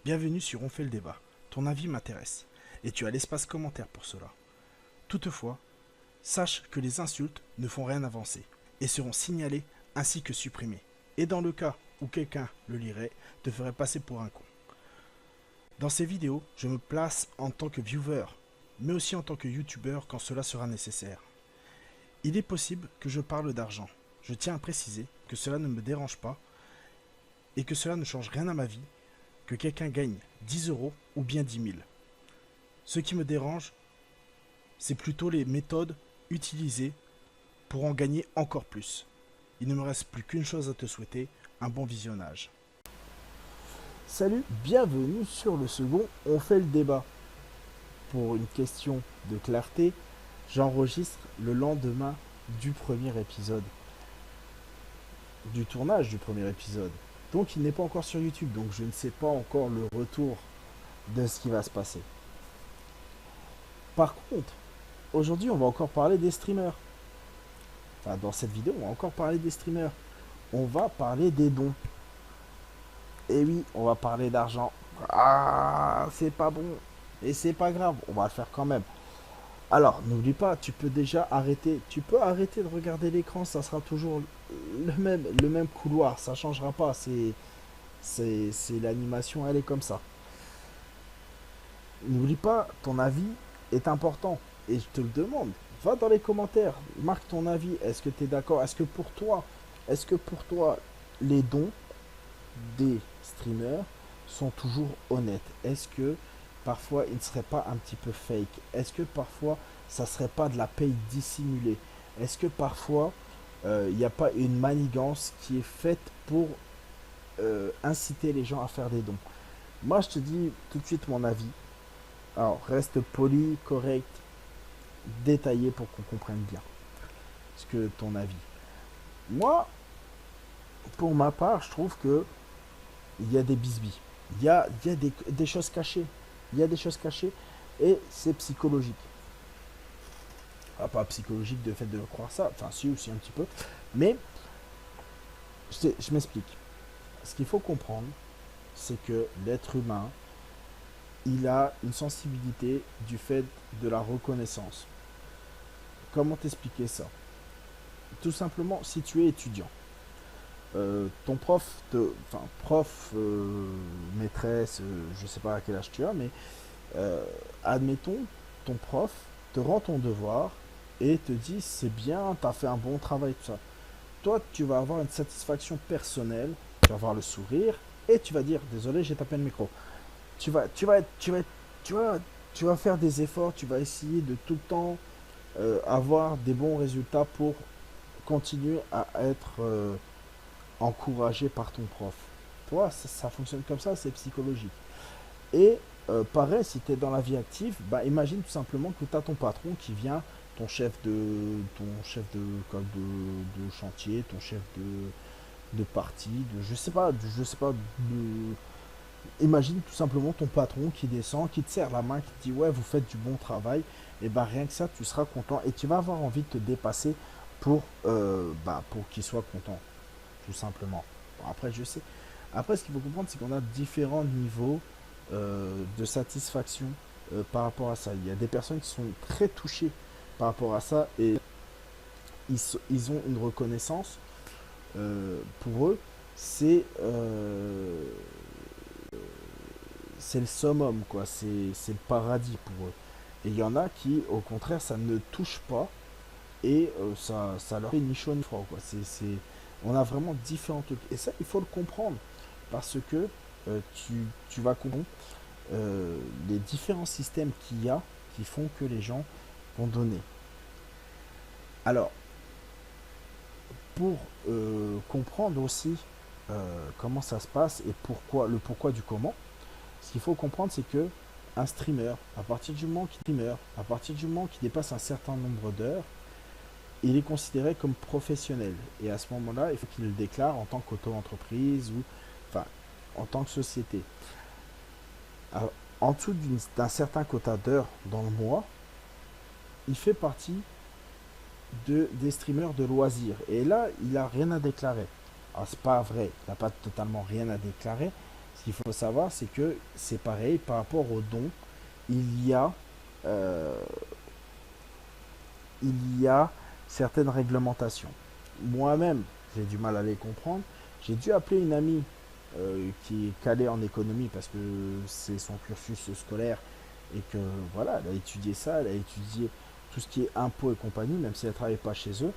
Bienvenue sur On fait le débat. Ton avis m'intéresse. Et tu as l'espace commentaire pour cela. Toutefois, sache que les insultes ne font rien avancer et seront signalées ainsi que supprimées. Et dans le cas où quelqu'un le lirait, te ferait passer pour un con. Dans ces vidéos, je me place en tant que viewer, mais aussi en tant que youtubeur quand cela sera nécessaire. Il est possible que je parle d'argent. Je tiens à préciser que cela ne me dérange pas et que cela ne change rien à ma vie, que quelqu'un gagne 10 euros ou bien 10 000. Ce qui me dérange, c'est plutôt les méthodes utilisées pour en gagner encore plus. Il ne me reste plus qu'une chose à te souhaiter, un bon visionnage. Salut, bienvenue sur le second On fait le débat. Pour une question de clarté, j'enregistre le lendemain du premier épisode, du tournage du premier épisode. Donc il n'est pas encore sur YouTube, donc je ne sais pas encore le retour de ce qui va se passer. Par contre, aujourd'hui on va encore parler des streamers. Enfin, dans cette vidéo, on va encore parler des streamers. On va parler des dons. Et oui, on va parler d'argent. Ah, c'est pas bon. Et c'est pas grave, on va le faire quand même. Alors, n'oublie pas, tu peux déjà arrêter. Tu peux arrêter de regarder l'écran, ça sera toujours le même couloir. Ça changera pas. C'est l'animation, elle est comme ça. N'oublie pas, ton avis est important. Et je te le demande. Va dans les commentaires, marque ton avis. Est-ce que tu es d'accord? Est-ce que pour toi, les dons des streamers sont toujours honnêtes? Est-ce que parfois ils ne seraient pas un petit peu fake? Est-ce que parfois ça serait pas de la paye dissimulée? Est-ce que parfois il n'y a pas une manigance qui est faite pour inciter les gens à faire des dons? Moi je te dis tout de suite mon avis. Alors reste poli, correct, détaillé pour qu'on comprenne bien ce que ton avis. Moi, pour ma part, je trouve que il y a des bisbis. Il y a des choses cachées. Il y a des choses cachées et c'est psychologique. Ah, pas psychologique de fait de croire ça, enfin si aussi un petit peu. Mais je m'explique. Ce qu'il faut comprendre, c'est que l'être humain, il a une sensibilité du fait de la reconnaissance. Comment t'expliquer ça? Tout simplement, si tu es étudiant, ton prof, maîtresse, je sais pas à quel âge tu as, mais admettons, ton prof te rend ton devoir et te dit c'est bien, tu as fait un bon travail, tout ça. Toi, tu vas avoir une satisfaction personnelle, tu vas avoir le sourire et tu vas dire désolé, j'ai tapé le micro. Tu vas faire des efforts, tu vas essayer de tout le temps avoir des bons résultats pour continuer à être encouragé par ton prof. Toi, ça fonctionne comme ça, c'est psychologique. Et pareil, si tu es dans la vie active, bah, imagine tout simplement que tu as ton patron qui vient, ton chef de chantier, ton chef de partie, imagine tout simplement ton patron qui descend, qui te serre la main, qui te dit ouais, vous faites du bon travail, et bah rien que ça, tu seras content et tu vas avoir envie de te dépasser pour qu'il soit content, tout simplement. Bon, après, je sais. Après, ce qu'il faut comprendre, c'est qu'on a différents niveaux de satisfaction par rapport à ça. Il y a des personnes qui sont très touchées par rapport à ça et ils ont une reconnaissance. Pour eux, c'est c'est le summum, quoi. C'est le paradis pour eux. Et il y en a qui, au contraire, ça ne touche pas et ça leur fait ni chaud ni froid, quoi. On a vraiment différents trucs. Et ça, il faut le comprendre parce que tu vas comprendre les différents systèmes qu'il y a qui font que les gens vont donner. Alors, pour comprendre aussi comment ça se passe et le pourquoi du comment, ce qu'il faut comprendre, c'est que un streamer, à partir du moment qu'il dépasse un certain nombre d'heures, il est considéré comme professionnel. Et à ce moment-là, il faut qu'il le déclare en tant qu'auto-entreprise ou enfin, en tant que société. Alors, en dessous d'un certain quota d'heures dans le mois, il fait partie des streamers de loisirs. Et là, il n'a rien à déclarer. Alors, c'est pas vrai, il n'a pas totalement rien à déclarer. Ce qu'il faut savoir, c'est que c'est pareil par rapport aux dons. Il y a, euh, il y a certaines réglementations. Moi-même, j'ai du mal à les comprendre. J'ai dû appeler une amie qui est calée en économie parce que c'est son cursus scolaire et que voilà, elle a étudié ça, elle a étudié tout ce qui est impôts et compagnie, même si elle ne travaille pas chez eux.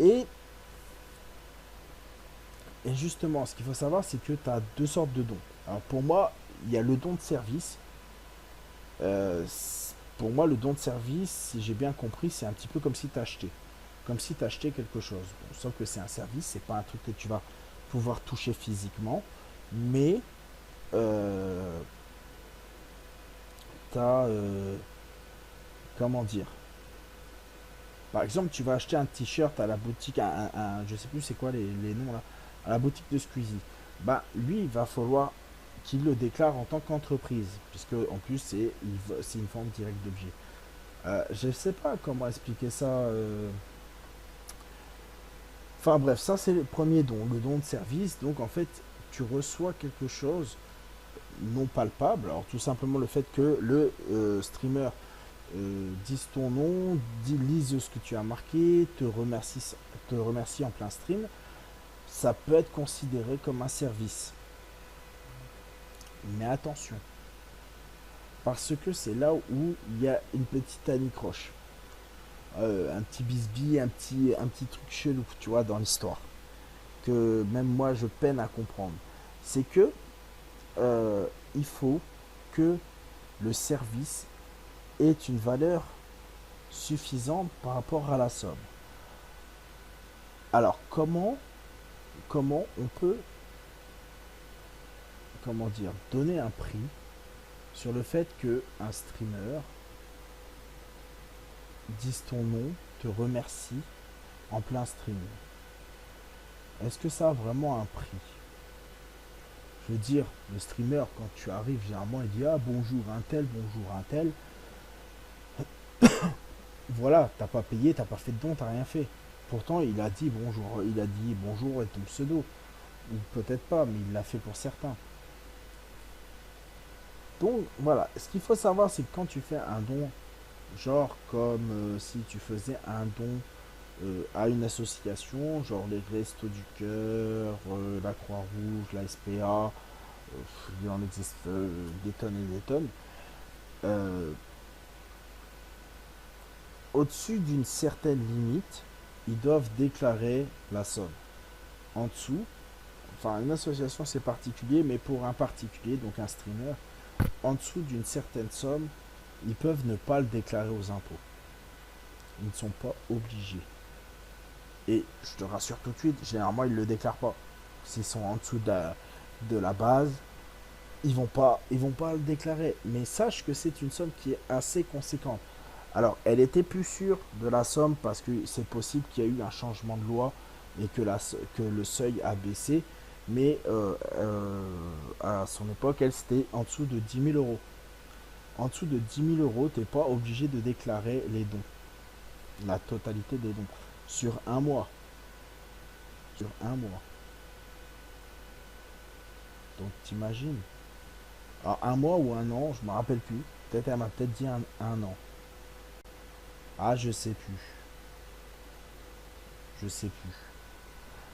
Et, et justement, ce qu'il faut savoir, c'est que tu as deux sortes de dons. Alors pour moi, il y a le don de service. Pour moi, le don de service, si j'ai bien compris, c'est un petit peu comme si tu achetais. Comme si tu achetais quelque chose. Bon, sauf que c'est un service, c'est pas un truc que tu vas pouvoir toucher physiquement. Mais tu as, comment dire, par exemple, tu vas acheter un t-shirt à la boutique, je sais plus c'est quoi les noms là, à la boutique de Squeezie. Bah, lui, il va falloir qu'il le déclare en tant qu'entreprise, puisque en plus c'est une vente directe d'objets. Je ne sais pas comment expliquer ça. Enfin bref, ça c'est le premier don, le don de service. Donc en fait, tu reçois quelque chose non palpable. Alors tout simplement le fait que le streamer dise ton nom, lise ce que tu as marqué, te remercie en plein stream, ça peut être considéré comme un service. Mais attention, parce que c'est là où il y a une petite anicroche. Un petit bisbille, un petit truc chelou, tu vois, dans l'histoire. Que même moi, je peine à comprendre. C'est que il faut que le service ait une valeur suffisante par rapport à la somme. Alors, comment on peut, comment dire, donner un prix sur le fait que un streamer dise ton nom, te remercie en plein stream? Est-ce que ça a vraiment un prix? Je veux dire, le streamer, quand tu arrives, généralement, il dit ah bonjour un tel, bonjour un tel. Voilà, t'as pas payé, t'as pas fait de don, t'as rien fait. Pourtant, il a dit bonjour et ton pseudo. Ou peut-être pas, mais il l'a fait pour certains. Donc voilà, ce qu'il faut savoir, c'est que quand tu fais un don, genre comme si tu faisais un don à une association, genre les Restos du Cœur, la Croix-Rouge, la SPA, il en existe des tonnes et des tonnes. Euh, Au-dessus d'une certaine limite, ils doivent déclarer la somme. En dessous, enfin une association c'est particulier, mais pour un particulier, donc un streamer, en dessous d'une certaine somme, ils peuvent ne pas le déclarer aux impôts. Ils ne sont pas obligés. Et je te rassure tout de suite, généralement ils ne le déclarent pas. S'ils sont en dessous de la base, ils vont pas le déclarer. Mais sache que c'est une somme qui est assez conséquente. Alors, elle était plus sûre de la somme parce que c'est possible qu'il y ait eu un changement de loi et que le seuil a baissé. Mais à son époque, elle, c'était en dessous de 10 000 euros. En dessous de 10 000 euros, tu n'es pas obligé de déclarer les dons. La totalité des dons. Sur un mois. Sur un mois. Donc, t'imagines. Alors, un mois ou un an, je me rappelle plus. Peut-être elle m'a peut-être dit un an. Ah, je sais plus. Je sais plus.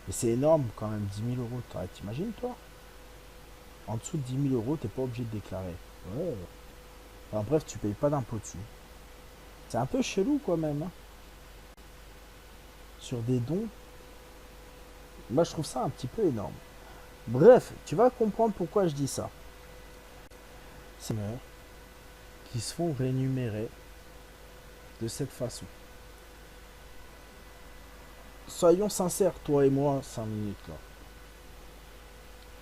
Mais c'est énorme quand même, 10 000 euros. T'imagines toi? En dessous de 10 000 euros, t'es pas obligé de déclarer. Ouais. Enfin bref, tu payes pas d'impôt dessus. C'est un peu chelou quand même. Hein. Sur des dons, moi je trouve ça un petit peu énorme. Bref, tu vas comprendre pourquoi je dis ça. C'est qui se font rémunérer de cette façon. Soyons sincères, toi et moi, 5 minutes là.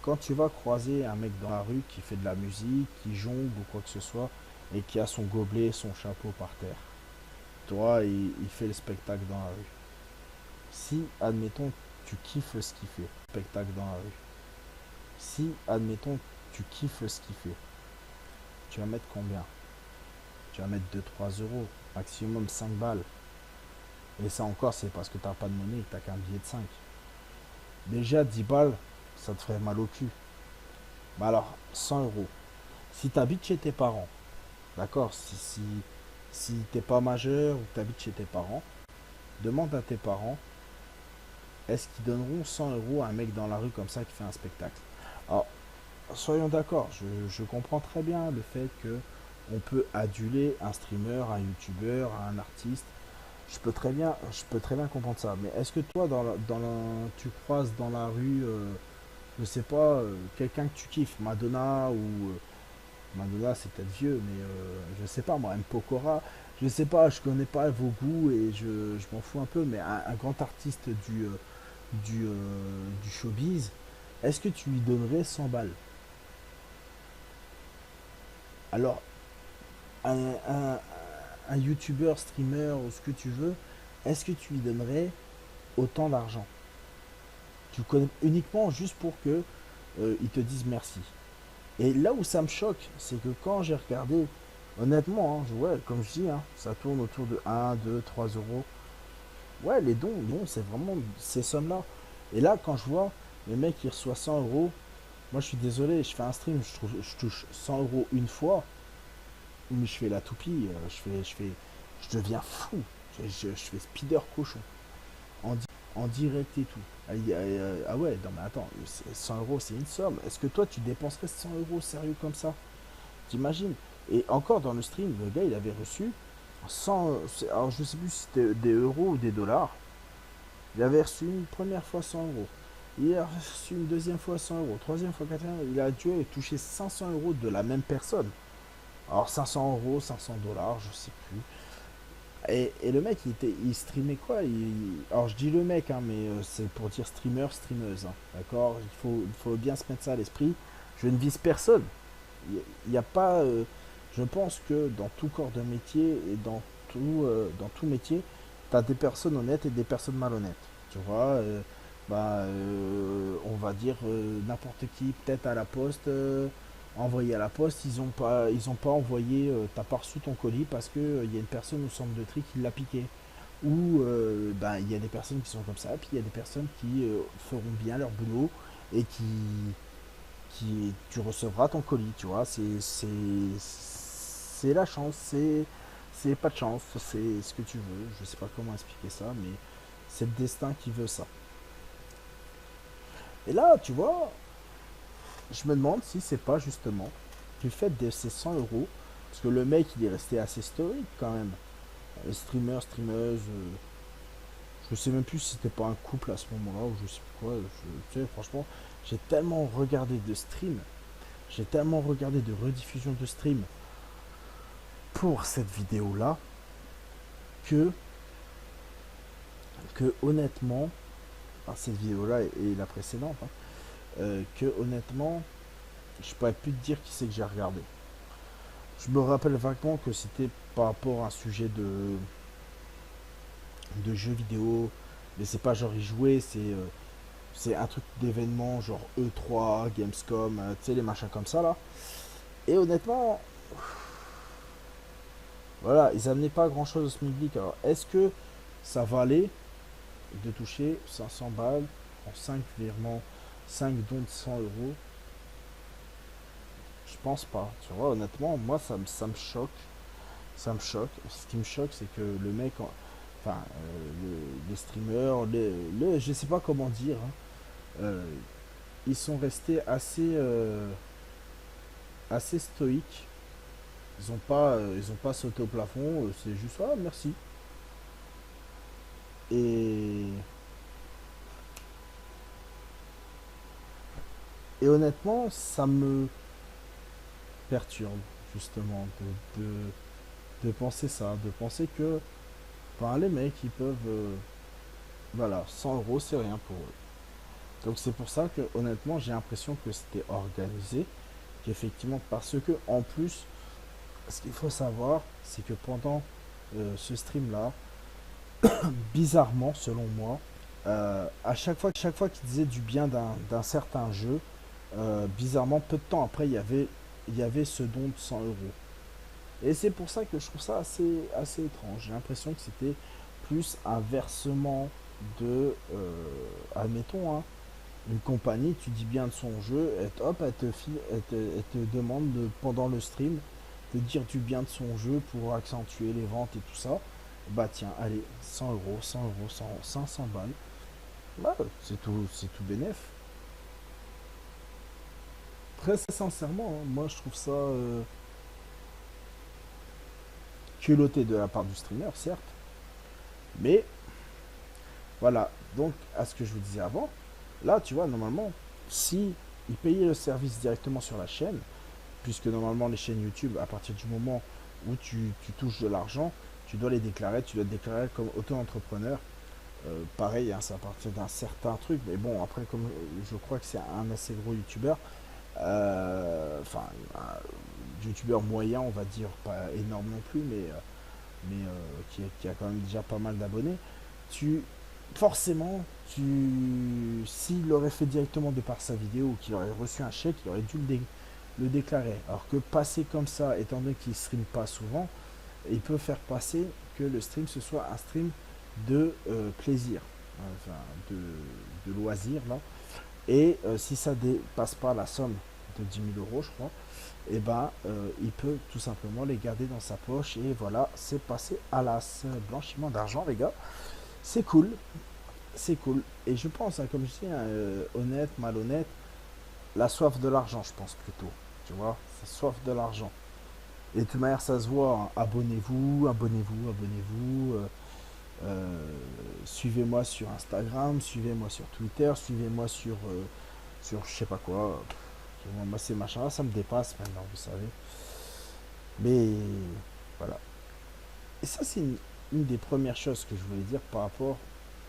Quand tu vas croiser un mec dans la rue qui fait de la musique, qui jongle ou quoi que ce soit, et qui a son gobelet et son chapeau par terre, toi, il fait le spectacle dans la rue. Si, admettons, tu kiffes ce qu'il fait, spectacle dans la rue. Si, admettons, tu kiffes ce qu'il fait, tu vas mettre combien? Tu vas mettre 2-3 euros, maximum 5 balles. Et ça encore, c'est parce que t'as pas de monnaie et que t'as qu'un billet de 5. Déjà, 10 balles, ça te ferait mal au cul. Bah alors, 100 euros. Si tu habites chez tes parents, d'accord, si t'es pas majeur ou que tu habites chez tes parents, demande à tes parents, est-ce qu'ils donneront 100 euros à un mec dans la rue comme ça qui fait un spectacle? Alors, soyons d'accord, je comprends très bien le fait que on peut aduler un streamer, un youtubeur, un artiste. Je peux très bien comprendre ça. Mais est-ce que toi, tu croises dans la rue, je sais pas, quelqu'un que tu kiffes, Madonna ou Madonna, c'est peut-être vieux, mais je sais pas, moi, M. Pokora, je sais pas, je connais pas vos goûts et je m'en fous un peu, mais un grand artiste du showbiz, est-ce que tu lui donnerais 100 balles? Alors, un, un, un youtubeur, streamer ou ce que tu veux, est-ce que tu lui donnerais autant d'argent? Tu le connais uniquement juste pour que ils te disent merci. Et là où ça me choque, c'est que quand j'ai regardé, honnêtement, hein, ouais, comme je dis, hein, ça tourne autour de 1, 2, 3 euros. Ouais, les dons, c'est vraiment ces sommes-là. Et là, quand je vois le mec qui reçoit 100 euros, moi je suis désolé, je fais un stream, je touche 100 euros une fois, mais je fais la toupie, je deviens fou. Je fais speeder cochon en, en direct et tout. Ah ouais, non mais attends, 100 euros c'est une somme. Est-ce que toi tu dépenserais 100 euros sérieux comme ça? T'imagines? Et encore dans le stream, le gars il avait reçu 100. Alors je sais plus si c'était des euros ou des dollars. Il avait reçu une première fois 100 euros. Il a reçu une deuxième fois 100 euros. Troisième fois, quatrième. Il a dû toucher 500 euros de la même personne. Alors 500 euros, 500 dollars, je sais plus. Et le mec, il streamait quoi? Alors je dis le mec, hein, mais c'est pour dire streamer, streameuse, hein, d'accord? Il faut bien se mettre ça à l'esprit. Je ne vise personne. Il n'y a pas. Je pense que dans tout corps de métier et dans tout métier, tu as des personnes honnêtes et des personnes malhonnêtes. Tu vois, on va dire n'importe qui, peut-être à la poste, envoyé à la poste, ils ont pas envoyé, t'as pas reçu ton colis parce que il y a une personne au centre de tri qui l'a piqué. Ou il y a des personnes qui sont comme ça, puis il y a des personnes qui feront bien leur boulot et tu recevras ton colis, tu vois. C'est la chance, c'est pas de chance, c'est ce que tu veux. Je sais pas comment expliquer ça, mais c'est le destin qui veut ça. Et là, tu vois, je me demande si c'est pas justement du fait de ces 100 euros, parce que le mec il est resté assez stoïque quand même. Les streamers, streameuses, je sais même plus si c'était pas un couple à ce moment-là ou je sais plus quoi. Tu sais, franchement, j'ai tellement regardé de streams, j'ai tellement regardé de rediffusions de streams pour cette vidéo-là que, que honnêtement, enfin, cette vidéo-là et la précédente, hein, que honnêtement, je pourrais plus te dire qui c'est que j'ai regardé. Je me rappelle vaguement que c'était par rapport à un sujet de jeux vidéo, mais c'est pas genre y jouer, c'est un truc d'événement genre E3, Gamescom, tu sais, les machins comme ça là. Et honnêtement, voilà, ils amenaient pas grand chose au SMIC. Alors, est-ce que ça valait de toucher 500 balles en 5 virements, 5 dons de 100 euros? Je pense pas. Tu vois, honnêtement, moi ça me choque. Ça me choque. Ce qui me choque, c'est que le mec, enfin, les streamers, je sais pas comment dire, hein, euh, ils sont restés assez stoïques. Ils ont pas sauté au plafond. C'est juste ah merci. Et, et honnêtement, ça me perturbe justement de penser ça, de penser que enfin, les mecs ils peuvent voilà, 100 euros c'est rien pour eux. Donc c'est pour ça que honnêtement j'ai l'impression que c'était organisé, qu'effectivement parce que en plus ce qu'il faut savoir c'est que pendant ce stream là, bizarrement selon moi, à chaque fois qu'il disait du bien d'un certain jeu, bizarrement peu de temps après il y avait ce don de 100 euros. Et c'est pour ça que je trouve ça assez étrange. J'ai l'impression que c'était plus un versement de, admettons, hein, Une compagnie, tu dis bien de son jeu, hop, elle te demande pendant le stream de dire du bien de son jeu pour accentuer les ventes et tout ça. Bah tiens, allez, 100 euros, 100 euros, 500 balles. Bah, c'est tout bénef. Très sincèrement, hein, moi je trouve ça culotté de la part du streamer, certes. Mais voilà, donc à ce que je vous disais avant, là tu vois, normalement, si ils payaient le service directement sur la chaîne, puisque normalement les chaînes YouTube, à partir du moment où tu touches de l'argent, tu dois te déclarer comme auto-entrepreneur. Pareil, hein, c'est à partir d'un certain truc, mais bon, après, comme je crois que c'est un assez gros youtubeur, enfin, un youtubeur moyen, on va dire, pas énorme non plus, qui a quand même déjà pas mal d'abonnés, tu, forcément, s'il l'aurait fait directement de par sa vidéo ou qu'il aurait reçu un chèque, il aurait dû le déclarer. Alors que passer comme ça, étant donné qu'il ne stream pas souvent, il peut faire passer que le stream ce soit un stream de plaisir, enfin de loisir là. Et si ça dépasse pas la somme de 10 000 euros, je crois, et ben il peut tout simplement les garder dans sa poche et voilà, c'est passé à l'as. Blanchiment d'argent, les gars, c'est cool, c'est cool. Et je pense, hein, comme je dis, hein, honnête, malhonnête, la soif de l'argent, je pense plutôt. Tu vois, c'est soif de l'argent. Et de toute manière, ça se voit, hein. Abonnez-vous, abonnez-vous, abonnez-vous. Suivez-moi sur Instagram, suivez-moi sur Twitter, suivez-moi sur je sais pas quoi. Moi, ces machins-là, ça me dépasse maintenant, vous savez. Mais voilà. Et ça, c'est une des premières choses que je voulais dire par rapport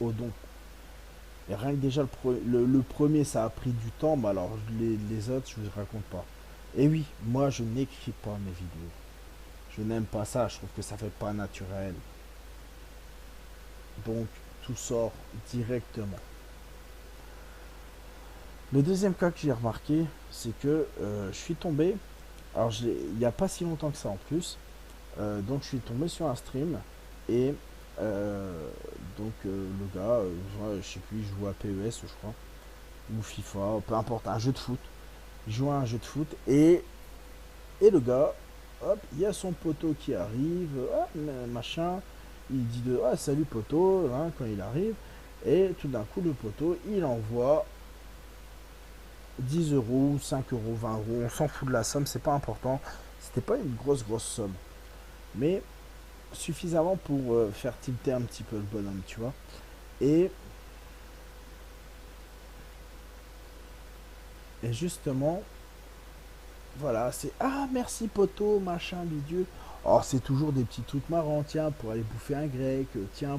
aux dons. Et rien que déjà, le premier, ça a pris du temps, mais alors les autres, je ne vous raconte pas. Et oui, moi, je n'écris pas mes vidéos. Je n'aime pas ça, je trouve que ça fait pas naturel. Donc, tout sort directement. Le deuxième cas que j'ai remarqué, c'est que je suis tombé, alors il n'y a pas si longtemps que ça en plus, donc je suis tombé sur un stream et le gars, je sais plus, il joue à PES je crois, ou FIFA, peu importe, un jeu de foot. Il joue à un jeu de foot et le gars, hop, il y a son poteau qui arrive, hop, machin, il dit ah salut poteau, hein, quand il arrive, et tout d'un coup le poteau, il envoie 10 euros, 5 euros, 20 euros, on s'en fout de la somme, c'est pas important. C'était pas une grosse somme, mais suffisamment pour faire tilter un petit peu le bonhomme, tu vois. Et, et justement, voilà, c'est ah merci poteau, machin, bidule. Alors c'est toujours des petits trucs marrants, tiens, pour aller bouffer un grec, tiens,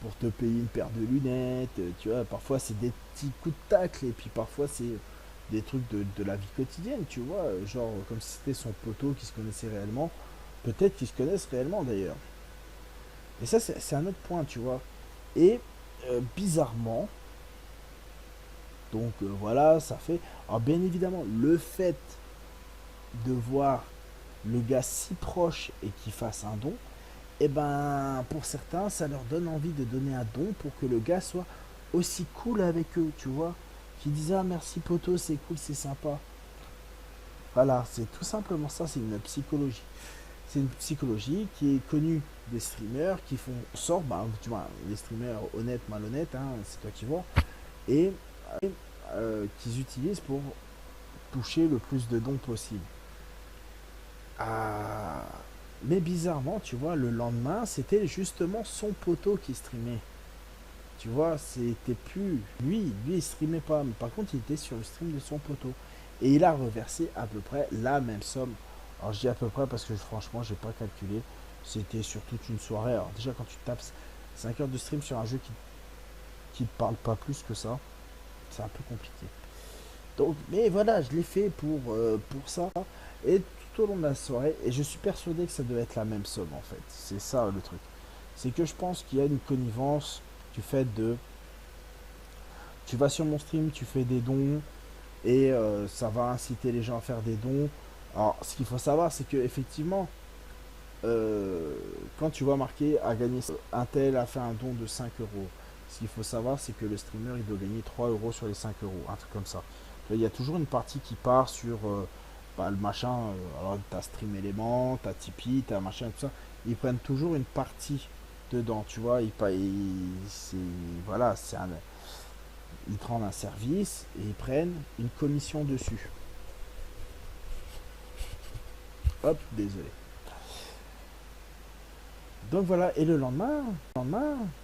pour te payer une paire de lunettes, tu vois, parfois c'est des petits coups de tacle, et puis parfois c'est des trucs de la vie quotidienne, tu vois, genre comme si c'était son poteau qui se connaissait réellement, peut-être qu'ils se connaissent réellement d'ailleurs. Et ça c'est un autre point, tu vois. Et bizarrement, donc voilà, ça fait... Alors bien évidemment, le fait de voir le gars si proche et qu'il fasse un don, et ben pour certains, ça leur donne envie de donner un don pour que le gars soit aussi cool avec eux, tu vois. Qui disent ah merci poto, c'est cool, c'est sympa. Voilà, c'est tout simplement ça, c'est une psychologie. C'est une psychologie qui est connue des streamers qui font sort, bah, tu vois, les streamers honnêtes, malhonnêtes, hein, c'est toi qui vois, et qu'ils utilisent pour toucher le plus de dons possible. Ah, mais bizarrement, tu vois, le lendemain, c'était justement son poteau qui streamait. Tu vois, c'était plus lui il streamait pas, mais par contre il était sur le stream de son poteau et il a reversé à peu près la même somme. Alors je dis à peu près parce que franchement j'ai pas calculé, c'était sur toute une soirée. Alors déjà quand tu tapes 5 heures de stream sur un jeu qui te parle pas plus que ça, c'est un peu compliqué. Donc mais voilà, je l'ai fait pour ça et tout au long de la soirée et je suis persuadé que ça devait être la même somme en fait. C'est ça le truc. C'est que je pense qu'il y a une connivence du fait de tu vas sur mon stream, tu fais des dons et ça va inciter les gens à faire des dons. Alors, ce qu'il faut savoir, c'est que effectivement, quand tu vois marqué à gagner, un tel a fait un don de 5 euros, Ce qu'il faut savoir, c'est que le streamer, il doit gagner 3 euros sur les 5 euros, un truc comme ça. Il y a toujours une partie qui part sur le machin. Alors, t'as Stream Element, t'as Tipeee, t'as machin, tout ça. Ils prennent toujours une partie dedans, tu vois. Voilà, ils te rendent un service et ils prennent une commission dessus. Hop, désolé. Donc voilà, et le lendemain,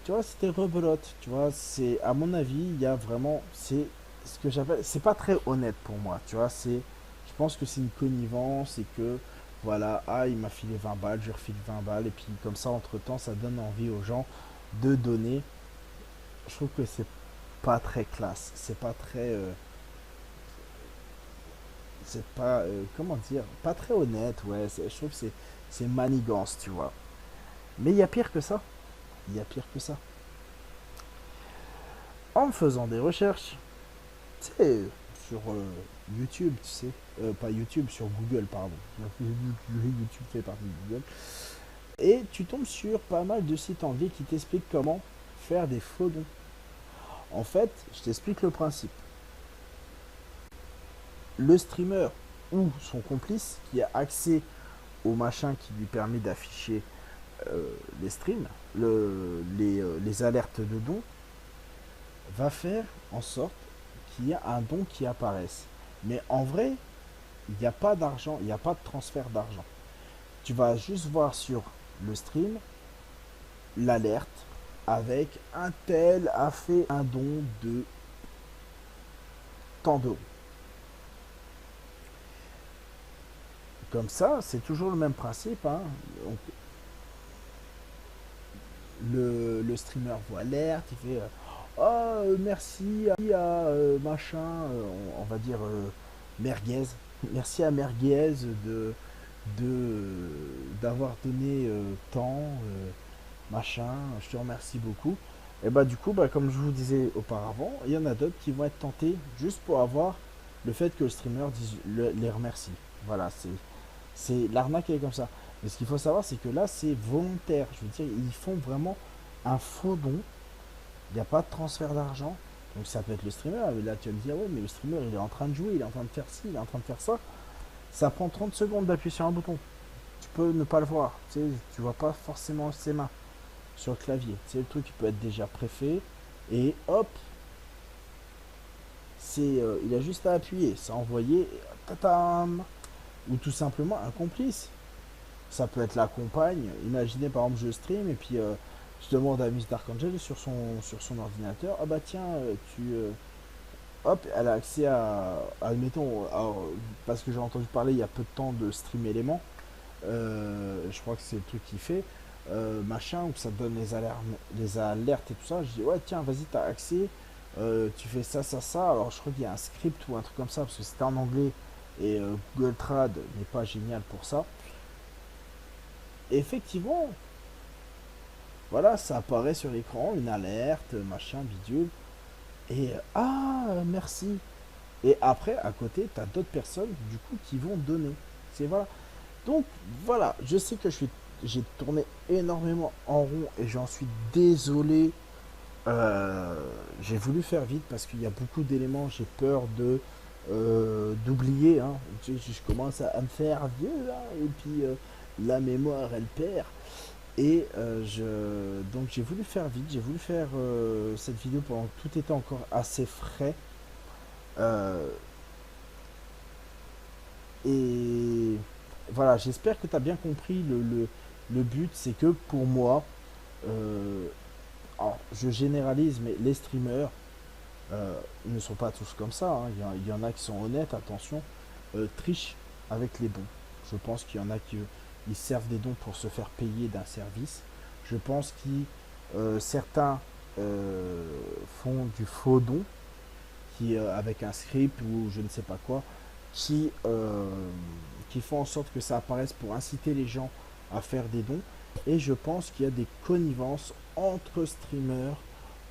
tu vois, c'était rebelote. Tu vois, c'est, à mon avis, il y a vraiment, c'est ce que j'appelle, c'est pas très honnête pour moi, tu vois, je pense que c'est une connivence et que, voilà, ah, il m'a filé 20 balles, je refile 20 balles, et puis comme ça, entre-temps, ça donne envie aux gens de donner. Je trouve que c'est pas très classe, c'est pas, comment dire, pas très honnête, ouais, je trouve que c'est manigance, tu vois. Mais il y a pire que ça. Il y a pire que ça. En faisant des recherches, tu sais, sur YouTube, tu sais, pas YouTube, sur Google, pardon. YouTube fait partie de Google. Et tu tombes sur pas mal de sites anglais qui t'expliquent comment faire des faux dons. En fait, je t'explique le principe. Le streamer ou son complice qui a accès au machin qui lui permet d'afficher les streams, les alertes de dons, va faire en sorte qu'il y a un don qui apparaisse. Mais en vrai, il n'y a pas d'argent, il n'y a pas de transfert d'argent. Tu vas juste voir sur le stream l'alerte avec un tel a fait un don de tant d'euros. Comme ça, c'est toujours le même principe. Hein. Donc, le streamer voit l'alerte, il fait merci à machin, on va dire Merguez. Merci à Merguez de d'avoir donné tant, machin, je te remercie beaucoup. Et bah du coup, bah, comme je vous disais auparavant, il y en a d'autres qui vont être tentés juste pour avoir le fait que le streamer les remercie. Voilà, c'est l'arnaque est comme ça. Mais ce qu'il faut savoir, c'est que là, c'est volontaire. Je veux dire, ils font vraiment un faux don. Il n'y a pas de transfert d'argent. Donc ça peut être le streamer. Et là, tu vas me dire, ouais, mais le streamer, il est en train de jouer, il est en train de faire ci, il est en train de faire ça. Ça prend 30 secondes d'appuyer sur un bouton. Tu peux ne pas le voir. Tu sais, tu vois pas forcément ses mains sur le clavier. C'est le truc qui peut être déjà préfet. Et hop, il a juste à appuyer. C'est envoyé. Tatam. Ou tout simplement un complice. Ça peut être la compagne. Imaginez par exemple je stream et puis je demande à Miss Darkangel sur son ordinateur. Ah bah tiens, hop, elle a accès admettons, parce que j'ai entendu parler il y a peu de temps de Stream Element. Je crois que c'est le truc qu'il fait. Machin, où ça donne les alertes et tout ça. Je dis ouais tiens vas-y t'as accès. Tu fais ça, ça, ça. Alors je crois qu'il y a un script ou un truc comme ça parce que c'était en anglais et Google Trad n'est pas génial pour ça. Et effectivement, voilà, ça apparaît sur l'écran, une alerte, machin, bidule. Et merci. Et après, à côté, tu as d'autres personnes, du coup, qui vont donner. C'est voilà. Donc, voilà, je sais que j'ai tourné énormément en rond et j'en suis désolé. J'ai voulu faire vite parce qu'il y a beaucoup d'éléments, j'ai peur d'oublier. Hein. Je commence à me faire vieux, là, et puis la mémoire, elle perd. Et donc j'ai voulu faire vite, j'ai voulu faire cette vidéo pendant que tout était encore assez frais. Euh, et voilà, j'espère que tu as bien compris le but, c'est que pour moi, euh, alors, je généralise, mais les streamers ne sont pas tous comme ça. Hein. Il y en a qui sont honnêtes, attention, trichent avec les bons. Je pense qu'il y en a qui ils servent des dons pour se faire payer d'un service. Je pense que certains font du faux don, avec un script ou je ne sais pas quoi, qui font en sorte que ça apparaisse pour inciter les gens à faire des dons. Et je pense qu'il y a des connivences entre streamers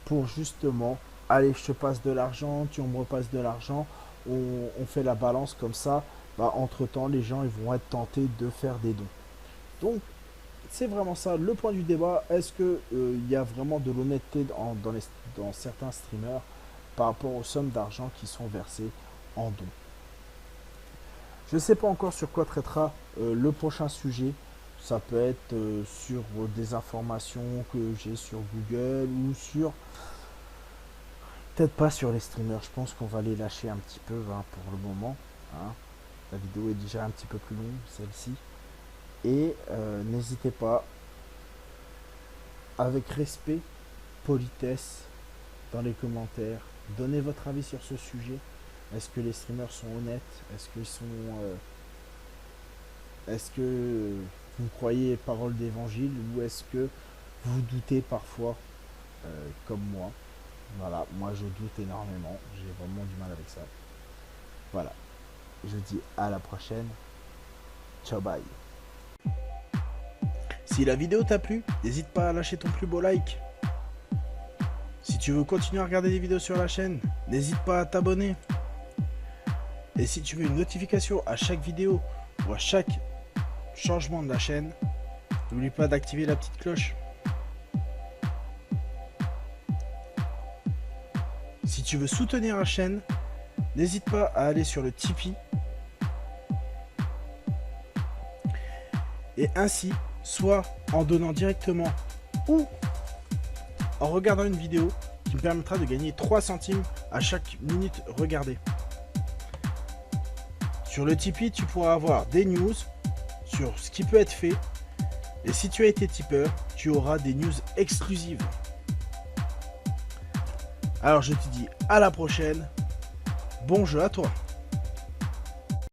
pour justement, allez, je te passe de l'argent, tu me repasses de l'argent, on fait la balance comme ça. Bah, entre temps, les gens ils vont être tentés de faire des dons. Donc, c'est vraiment ça le point du débat. Est-ce que il y a vraiment de l'honnêteté dans certains streamers par rapport aux sommes d'argent qui sont versées en dons? Je ne sais pas encore sur quoi traitera le prochain sujet. Ça peut être sur des informations que j'ai sur Google ou sur... Peut-être pas sur les streamers. Je pense qu'on va les lâcher un petit peu hein, pour le moment. Hein. La vidéo est déjà un petit peu plus longue, celle-ci. Et n'hésitez pas, avec respect, politesse, dans les commentaires, donnez votre avis sur ce sujet. Est-ce que les streamers sont honnêtes? Est-ce qu'ils sont... est-ce que vous croyez parole d'évangile ou est-ce que vous doutez parfois comme moi? Voilà, moi je doute énormément, j'ai vraiment du mal avec ça. Voilà, je dis à la prochaine. Ciao, bye. Si la vidéo t'a plu, n'hésite pas à lâcher ton plus beau like. Si tu veux continuer à regarder des vidéos sur la chaîne, n'hésite pas à t'abonner. Et si tu veux une notification à chaque vidéo ou à chaque changement de la chaîne, n'oublie pas d'activer la petite cloche. Si tu veux soutenir la chaîne, n'hésite pas à aller sur le Tipeee. Et ainsi, soit en donnant directement ou en regardant une vidéo qui me permettra de gagner 3 centimes à chaque minute regardée. Sur le Tipeee, tu pourras avoir des news sur ce qui peut être fait. Et si tu as été tipeur, tu auras des news exclusives. Alors je te dis à la prochaine. Bon jeu à toi.